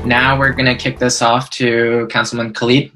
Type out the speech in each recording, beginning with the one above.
Now we're going to kick this off to Councilman Khalid.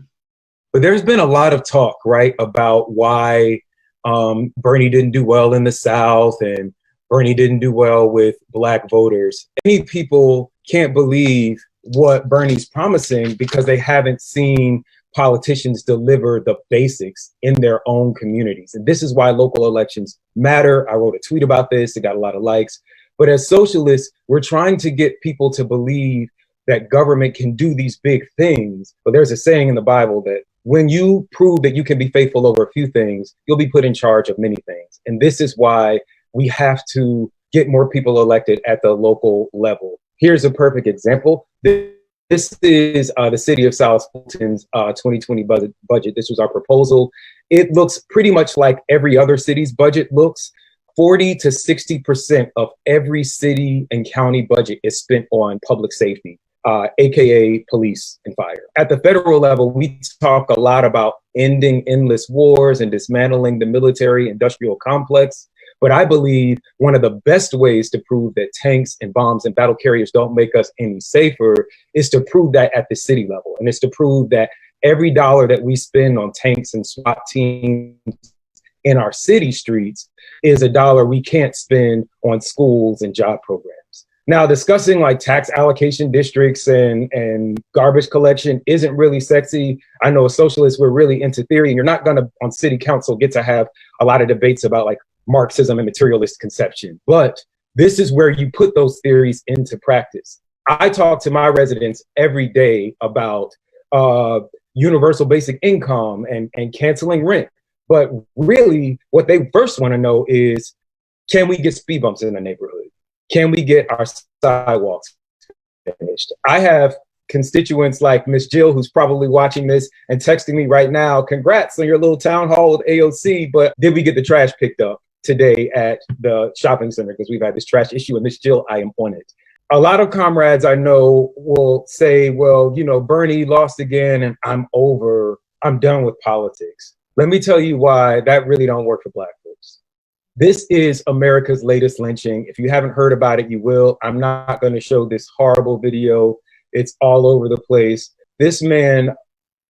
But there's been a lot of talk, right, about why Bernie didn't do well in the South and Bernie didn't do well with Black voters. Many people can't believe what Bernie's promising because they haven't seen politicians deliver the basics in their own communities. And this is why local elections matter. I wrote a tweet about this. It got a lot of likes. But as socialists, we're trying to get people to believe that government can do these big things. But there's a saying in the Bible that when you prove that you can be faithful over a few things, you'll be put in charge of many things. And this is why we have to get more people elected at the local level. Here's a perfect example. This is the city of South Fulton's 2020 budget. This was our proposal. It looks pretty much like every other city's budget looks. 40 to 60% of every city and county budget is spent on public safety, AKA police and fire. At the federal level, we talk a lot about ending endless wars and dismantling the military industrial complex. But I believe one of the best ways to prove that tanks and bombs and battle carriers don't make us any safer is to prove that at the city level. And it's to prove that every dollar that we spend on tanks and SWAT teams in our city streets is a dollar we can't spend on schools and job programs. Now, discussing like tax allocation districts and garbage collection isn't really sexy. I know as socialists, we're really into theory, and you're not gonna, on city council, get to have a lot of debates about like Marxism and materialist conception. But this is where you put those theories into practice. I talk to my residents every day about universal basic income and canceling rent. But really, what they first want to know is, can we get speed bumps in the neighborhood? Can we get our sidewalks finished? I have constituents like Miss Jill, who's probably watching this and texting me right now, congrats on your little town hall with AOC, but did we get the trash picked up today at the shopping center? Because we've had this trash issue, and Miss Jill, I am on it. A lot of comrades I know will say, well, you know, Bernie lost again and I'm done with politics. Let me tell you why that really don't work for Black folks. This is America's latest lynching. If you haven't heard about it, you will. I'm not going to show this horrible video. It's all over the place. This man,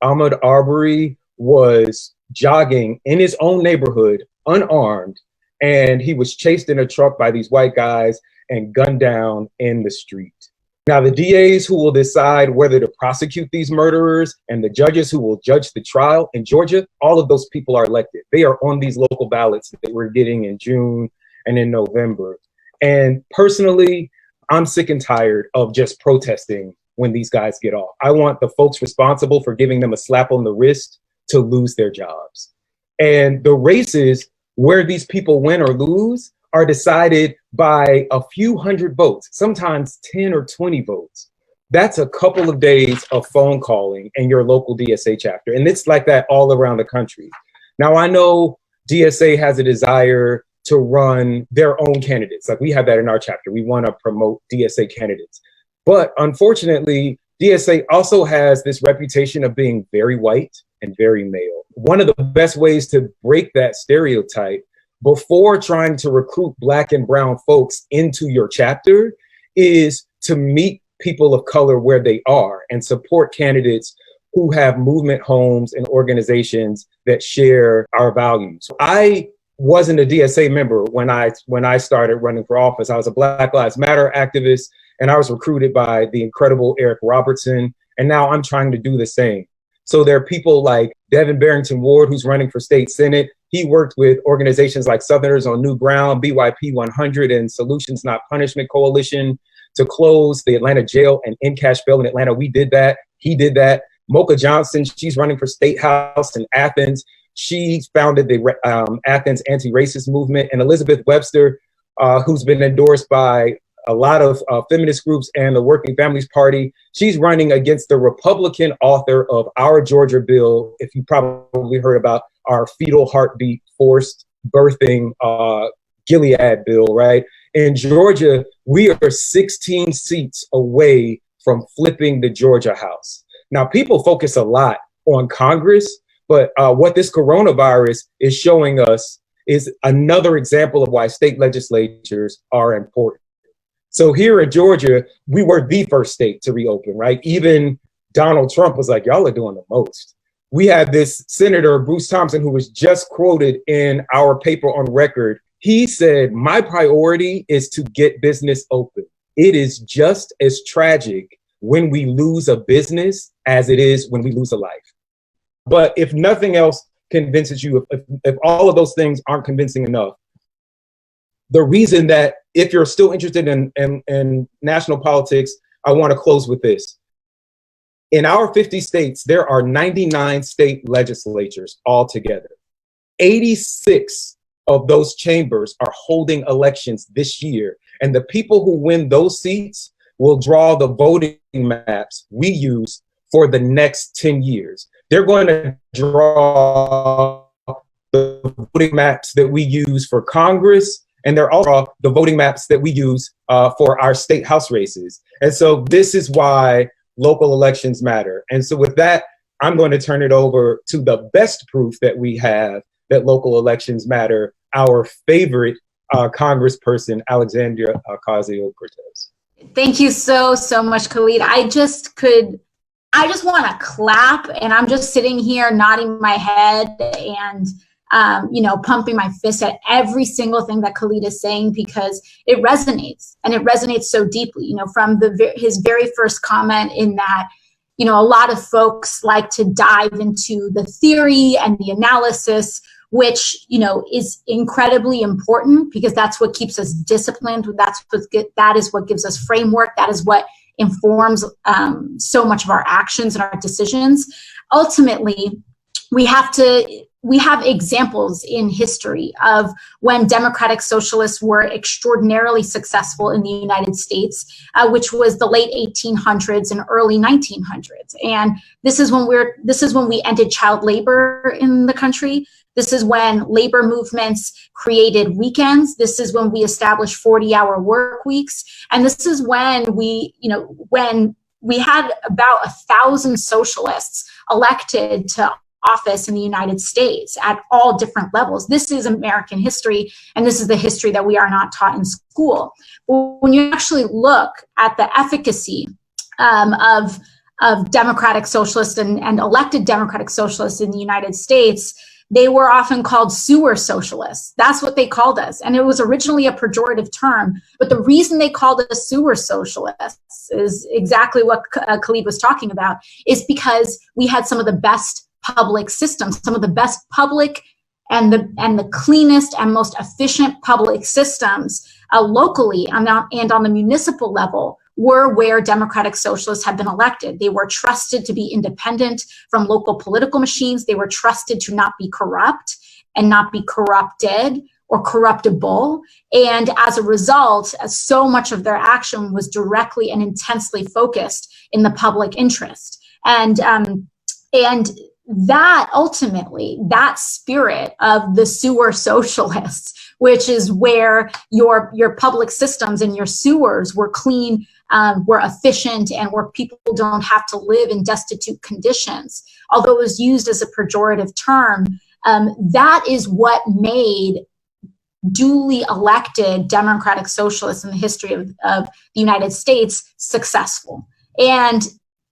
Ahmaud Arbery, was jogging in his own neighborhood, unarmed, and he was chased in a truck by these white guys and gunned down in the street. Now, the DAs who will decide whether to prosecute these murderers and the judges who will judge the trial in Georgia, all of those people are elected. They are on these local ballots that we're getting in June and in November. And personally, I'm sick and tired of just protesting when these guys get off. I want the folks responsible for giving them a slap on the wrist to lose their jobs. And the races where these people win or lose are decided by a few hundred votes, sometimes 10 or 20 votes. That's a couple of days of phone calling in your local DSA chapter. And it's like that all around the country. Now, I know DSA has a desire to run their own candidates. Like we have that in our chapter. We want to promote DSA candidates. But unfortunately, DSA also has this reputation of being very white and very male. One of the best ways to break that stereotype before trying to recruit Black and brown folks into your chapter is to meet people of color where they are and support candidates who have movement homes and organizations that share our values. I wasn't a DSA member when I started running for office. I was a Black Lives Matter activist, and I was recruited by the incredible Eric Robertson, and now I'm trying to do the same. So there are people like Devin Barrington Ward, who's running for state senate. He worked with organizations like Southerners on New Ground, BYP 100, and Solutions Not Punishment Coalition to close the Atlanta jail and end cash bail in Atlanta. We did that. He did that. Mocha Johnson, she's running for State House in Athens. She founded the Athens anti-racist movement. And Elizabeth Webster, who's been endorsed by a lot of feminist groups and the Working Families Party. She's running against the Republican author of our Georgia bill, if you probably heard about our fetal heartbeat forced birthing Gilead bill, right? In Georgia, we are 16 seats away from flipping the Georgia House. Now, people focus a lot on Congress, but what this coronavirus is showing us is another example of why state legislatures are important. So here in Georgia, we were the first state to reopen, right? Even Donald Trump was like, y'all are doing the most. We had this Senator, Bruce Thompson, who was just quoted in our paper on record. He said, my priority is to get business open. It is just as tragic when we lose a business as it is when we lose a life. But if nothing else convinces you, if all of those things aren't convincing enough, the reason that if you're still interested in national politics, I want to close with this. In our 50 states, there are 99 state legislatures altogether. 86 of those chambers are holding elections this year. And the people who win those seats will draw the voting maps we use for the next 10 years. They're going to draw the voting maps that we use for Congress, and they're also the voting maps that we use for our state house races. And so this is why local elections matter. And so with that, I'm going to turn it over to the best proof that we have that local elections matter, our favorite Congressperson, Alexandria Ocasio-Cortez. Thank you so much, Khalid. I just want to clap, and I'm just sitting here nodding my head and pumping my fist at every single thing that Khalid is saying, because it resonates, and it resonates so deeply, from his very first comment, in that, a lot of folks like to dive into the theory and the analysis, which, is incredibly important, because that's what keeps us disciplined. That is what gives us framework. That is what informs so much of our actions and our decisions. Ultimately, we have examples in history of when Democratic Socialists were extraordinarily successful in the United States, which was the late 1800s and early 1900s. And this is when we ended child labor in the country. This is when labor movements created weekends. This is when we established 40-hour work weeks. And this is when we had about 1,000 socialists elected to office in the United States at all different levels. This is American history, and this is the history that we are not taught in school. But when you actually look at the efficacy of Democratic Socialists and elected Democratic Socialists in the United States, they were often called sewer socialists. That's what they called us. And it was originally a pejorative term. But the reason they called us sewer socialists is exactly what Khalid was talking about, is because we had some of the best public systems, some of the best public and the cleanest and most efficient public systems locally and on the municipal level were where Democratic Socialists have been elected. They were trusted to be independent from local political machines. They were trusted to not be corrupt and not be corrupted or corruptible. And as a result, so much of their action was directly and intensely focused in the public interest. And that ultimately, that spirit of the sewer socialists, which is where your public systems and your sewers were clean, were efficient, and where people don't have to live in destitute conditions, although it was used as a pejorative term, that is what made duly elected Democratic Socialists in the history of the United States successful. And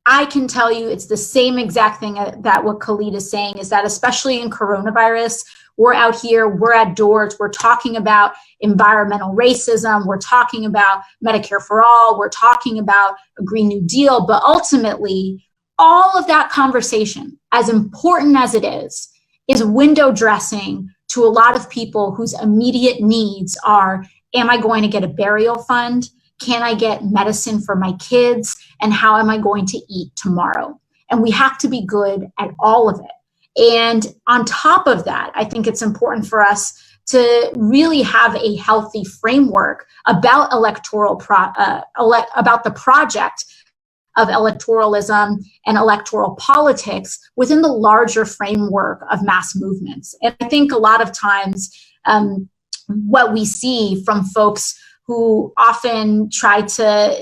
I can tell you it's the same exact thing that what Khalid is saying, is that especially in coronavirus, we're out here, we're at doors, we're talking about environmental racism, we're talking about Medicare for all, we're talking about a Green New Deal, but ultimately, all of that conversation, as important as it is window dressing to a lot of people whose immediate needs are, am I going to get a burial fund? Can I get medicine for my kids? And how am I going to eat tomorrow? And we have to be good at all of it. And on top of that, I think it's important for us to really have a healthy framework about about the project of electoralism and electoral politics within the larger framework of mass movements. And I think a lot of times what we see from folks who often try to,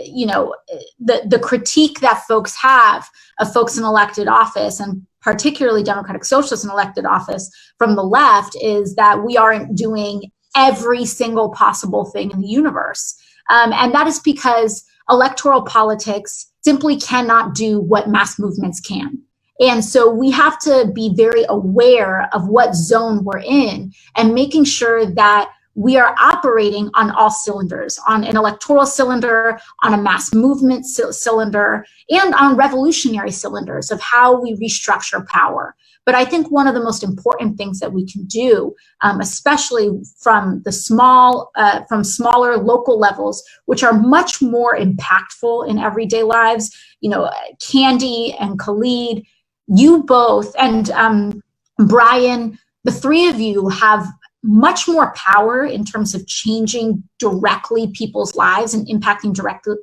the critique that folks have of folks in elected office, and particularly Democratic Socialists in elected office from the left, is that we aren't doing every single possible thing in the universe. And that is because electoral politics simply cannot do what mass movements can. And so we have to be very aware of what zone we're in and making sure that we are operating on all cylinders, on an electoral cylinder, on a mass movement cylinder, and on revolutionary cylinders of how we restructure power. But I think one of the most important things that we can do, especially from the smaller local levels, which are much more impactful in everyday lives, Candy and Khalid, you both, and Brian, the three of you have much more power in terms of changing directly people's lives and impacting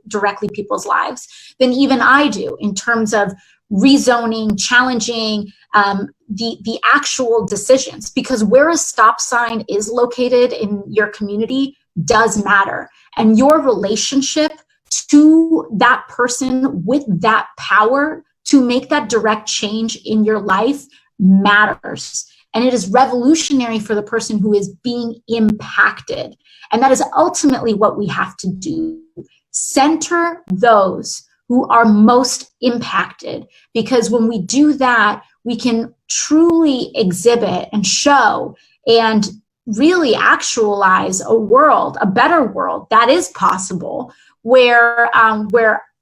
directly people's lives than even I do in terms of rezoning, challenging the actual decisions, because where a stop sign is located in your community does matter. And your relationship to that person with that power to make that direct change in your life matters. And it is revolutionary for the person who is being impacted. And that is ultimately what we have to do. Center those who are most impacted, because when we do that, we can truly exhibit and show and really actualize a world, a better world that is possible, where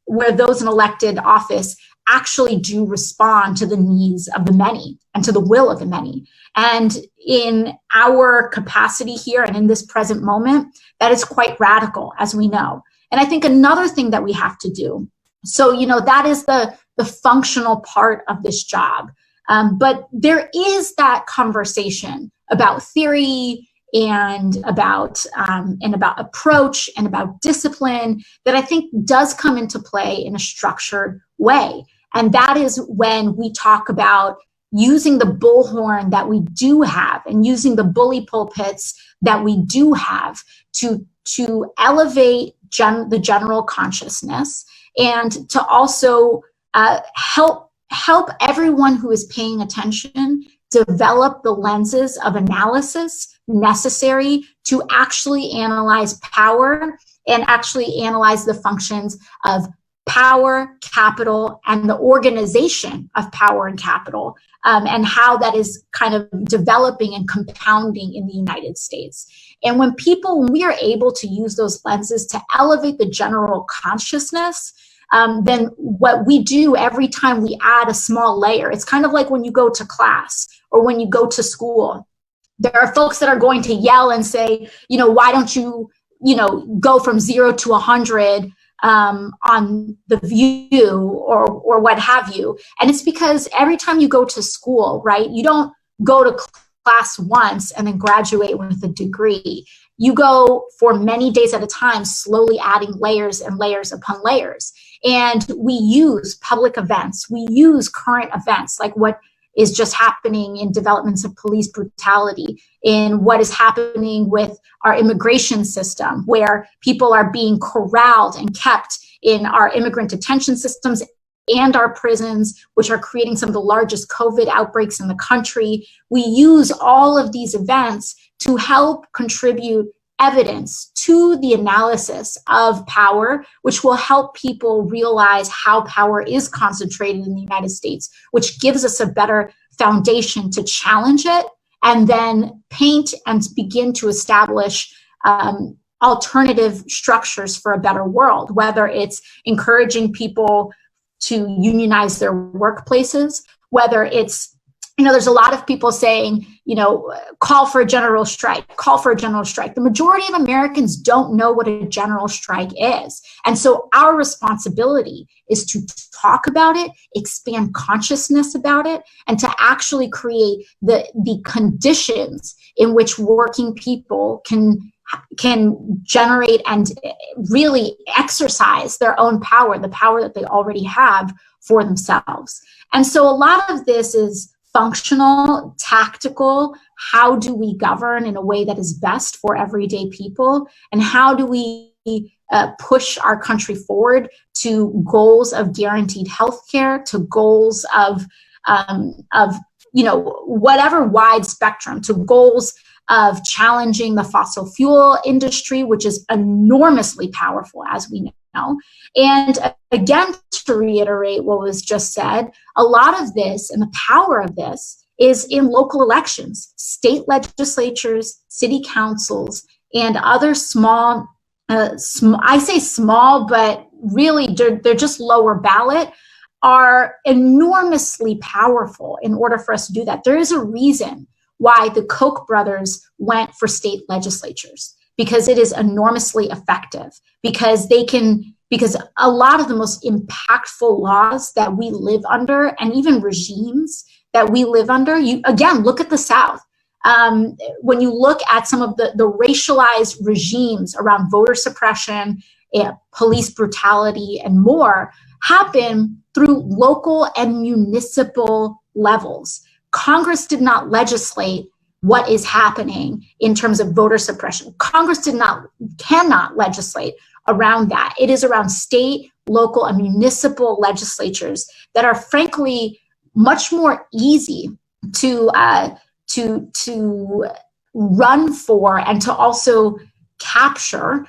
those in elected office actually do respond to the needs of the many and to the will of the many. And in our capacity here and in this present moment, that is quite radical, as we know. And I think another thing that we have to do, so, that is the functional part of this job. But there is that conversation about theory and about approach and about discipline that I think does come into play in a structured way. And that is when we talk about using the bullhorn that we do have and using the bully pulpits that we do have to elevate the general consciousness and to also help everyone who is paying attention develop the lenses of analysis necessary to actually analyze power and actually analyze the functions of power, capital, and the organization of power and capital, and how that is kind of developing and compounding in the United States. And when we are able to use those lenses to elevate the general consciousness, then what we do every time we add a small layer, it's kind of like when you go to class or when you go to school. There are folks that are going to yell and say, why don't you, go from 0 to 100 on the view or what have you. And it's because every time you go to school, right, you don't go to class once and then graduate with a degree. You go for many days at a time, slowly adding layers and layers upon layers. And we use public events. We use current events like what is just happening in developments of police brutality, in what is happening with our immigration system, where people are being corralled and kept in our immigrant detention systems and our prisons, which are creating some of the largest COVID outbreaks in the country. We use all of these events to help contribute evidence to the analysis of power, which will help people realize how power is concentrated in the United States, which gives us a better foundation to challenge it and then paint and begin to establish alternative structures for a better world, whether it's encouraging people to unionize their workplaces, whether it's, there's a lot of people saying, call for a general strike, call for a general strike. The majority of Americans don't know what a general strike is. And so our responsibility is to talk about it, expand consciousness about it, and to actually create the conditions in which working people can generate and really exercise their own power, the power that they already have for themselves. And so a lot of this is functional, tactical. How do we govern in a way that is best for everyday people? And how do we push our country forward to goals of guaranteed health care, to goals of whatever wide spectrum, to goals of challenging the fossil fuel industry, which is enormously powerful, as we know. And again, to reiterate what was just said, a lot of this and the power of this is in local elections, state legislatures, city councils, and other small, I say small, but really they're just lower ballot, are enormously powerful in order for us to do that. There is a reason why the Koch brothers went for state legislatures, because it is enormously effective, because a lot of the most impactful laws that we live under, and even regimes that we live under, again, look at the South. When you look at some of the racialized regimes around voter suppression, police brutality, and more, happen through local and municipal levels. Congress did not legislate what is happening in terms of voter suppression. Congress cannot legislate around that. It is around state, local, and municipal legislatures that are frankly much more easy to run for and to also capture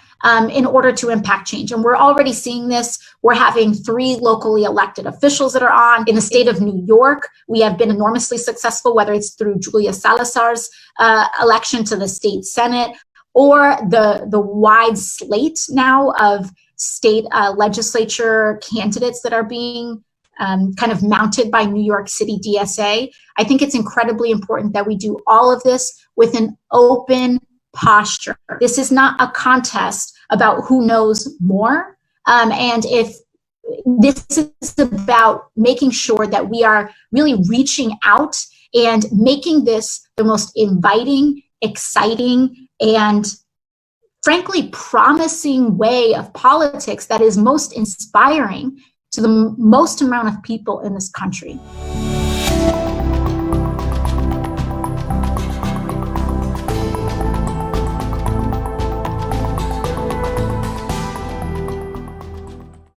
in order to impact change. And we're already seeing this. We're having 3 locally elected officials that are on. In the state of New York, we have been enormously successful, whether it's through Julia Salazar's election to the state Senate, or the wide slate now of state legislature candidates that are being kind of mounted by New York City DSA. I think it's incredibly important that we do all of this with an open posture. This is not a contest about who knows more. And if this is about making sure that we are really reaching out and making this the most inviting, exciting, and frankly promising way of politics that is most inspiring to the most amount of people in this country.